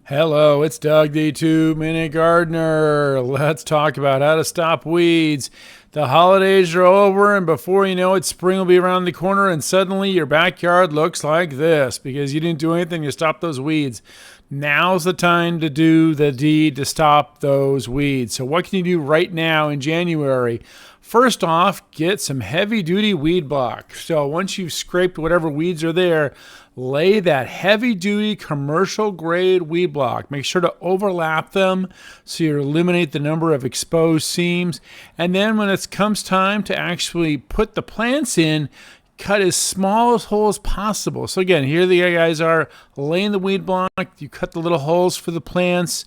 Hello, it's Doug, the 2-Minute Gardener. Let's talk about how to stop weeds. The holidays are over, and before you know it, spring will be around the corner, and suddenly your backyard looks like this because you didn't do anything to stop those weeds. Now's the time to do the deed to stop those weeds. So what can you do right now in January? First off, get some heavy-duty weed block. So once you've scraped whatever weeds are there, lay that heavy-duty commercial-grade weed block. Make sure to overlap them so you eliminate the number of exposed seams. And then when it comes time to actually put the plants in, cut as small a hole as possible. So again, here the guys are laying the weed block. You cut the little holes for the plants,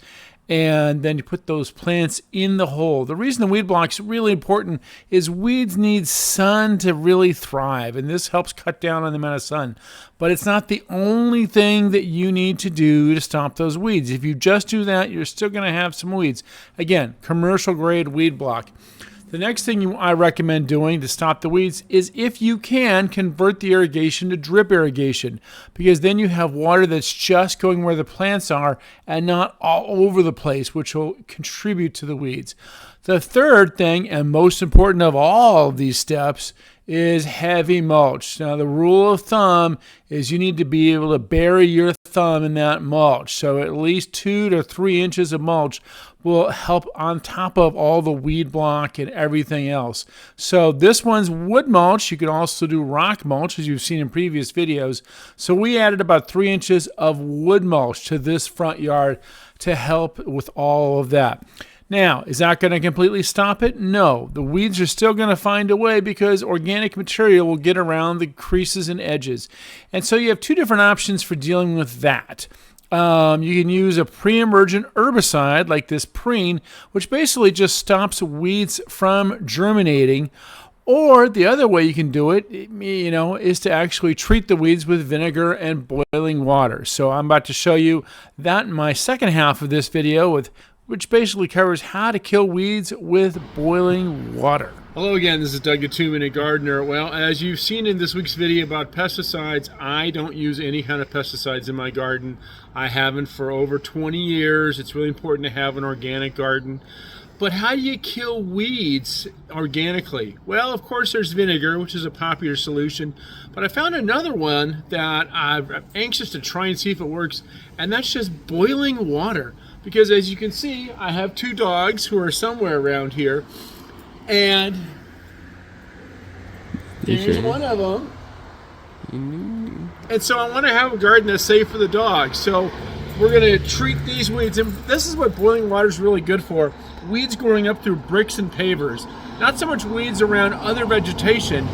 and then you put those plants in the hole. The reason the weed block is really important is weeds need sun to really thrive, and this helps cut down on the amount of sun. But it's not the only thing that you need to do to stop those weeds. If you just do that, you're still going to have some weeds. Again, commercial grade weed block. The next thing I recommend doing to stop the weeds is, if you can, convert the irrigation to drip irrigation, because then you have water that's just going where the plants are and not all over the place, which will contribute to the weeds. The third thing, and most important of all of these steps, is heavy mulch. Now, the rule of thumb is you need to be able to bury your thumb in that mulch. So at least 2 to 3 inches of mulch will help on top of all the weed block and everything else. So this one's wood mulch. You can also do rock mulch, as you've seen in previous videos. So we added about 3 inches of wood mulch to this front yard to help with all of that. Now, is that going to completely stop it? No. The weeds are still going to find a way because organic material will get around the creases and edges. And so you have two different options for dealing with that. You can use a pre-emergent herbicide like this preen, which basically just stops weeds from germinating. Or the other way you can do it, is to actually treat the weeds with vinegar and boiling water. So I'm about to show you that in my second half of this video, which basically covers how to kill weeds with boiling water. Hello again, this is Doug, the 2-Minute Gardener. Well, as you've seen in this week's video about pesticides, I don't use any kind of pesticides in my garden. I haven't for over 20 years. It's really important to have an organic garden. But how do you kill weeds organically? Well, of course, there's vinegar, which is a popular solution. But I found another one that I'm anxious to try and see if it works, and that's just boiling water. Because as you can see, I have 2 dogs who are somewhere around here, and there's one of them. And so I want to have a garden that's safe for the dogs. So we're going to treat these weeds, and this is what boiling water is really good for. Weeds growing up through bricks and pavers. Not so much weeds around other vegetation,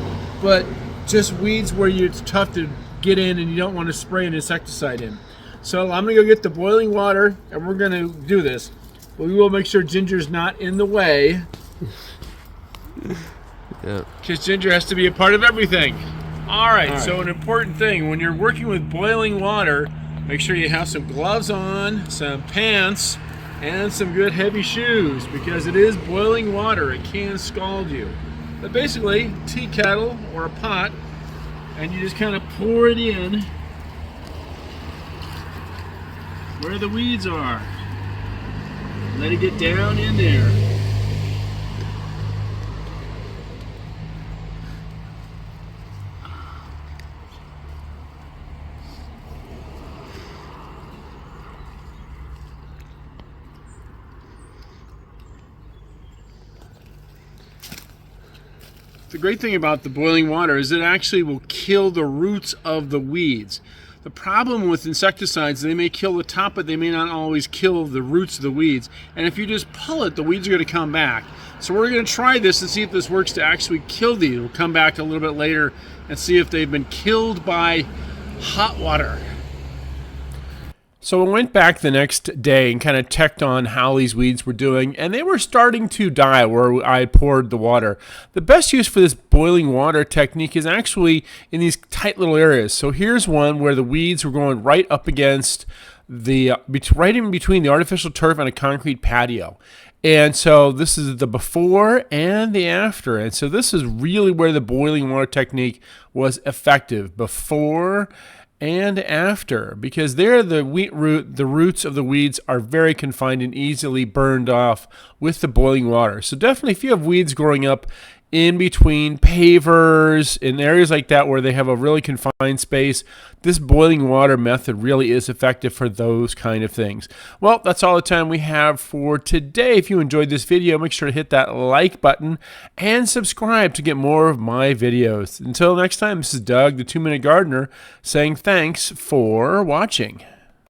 but just weeds where it's tough to get in and you don't want to spray an insecticide in. So I'm going to go get the boiling water, and we're going to do this. But we will make sure Ginger's not in the way. Yeah. Because Ginger has to be a part of everything. All right, so an important thing, when you're working with boiling water, make sure you have some gloves on, some pants, and some good heavy shoes, because it is boiling water. It can scald you. But basically, tea kettle or a pot, and you just kind of pour it in where the weeds are. Let it get down in there. The great thing about the boiling water is it actually will kill the roots of the weeds. The problem with insecticides, they may kill the top, but they may not always kill the roots of the weeds. And if you just pull it, the weeds are going to come back. So we're going to try this and see if this works to actually kill these. We'll come back a little bit later and see if they've been killed by hot water. So I went back the next day and kind of checked on how these weeds were doing, and they were starting to die where I poured the water. The best use for this boiling water technique is actually in these tight little areas. So here's one where the weeds were going right up against right in between the artificial turf and a concrete patio. And so this is the before and the after. And so this is really where the boiling water technique was effective, before and after, because there the roots of the weeds are very confined and easily burned off with the boiling water. So definitely, if you have weeds growing up in between pavers in areas like that where they have a really confined space, this boiling water method really is effective for those kind of things. Well, that's all the time we have for today. If you enjoyed this video, make sure to hit that like button and subscribe to get more of my videos. Until next time, this is Doug, the 2-Minute Gardener, saying thanks for watching.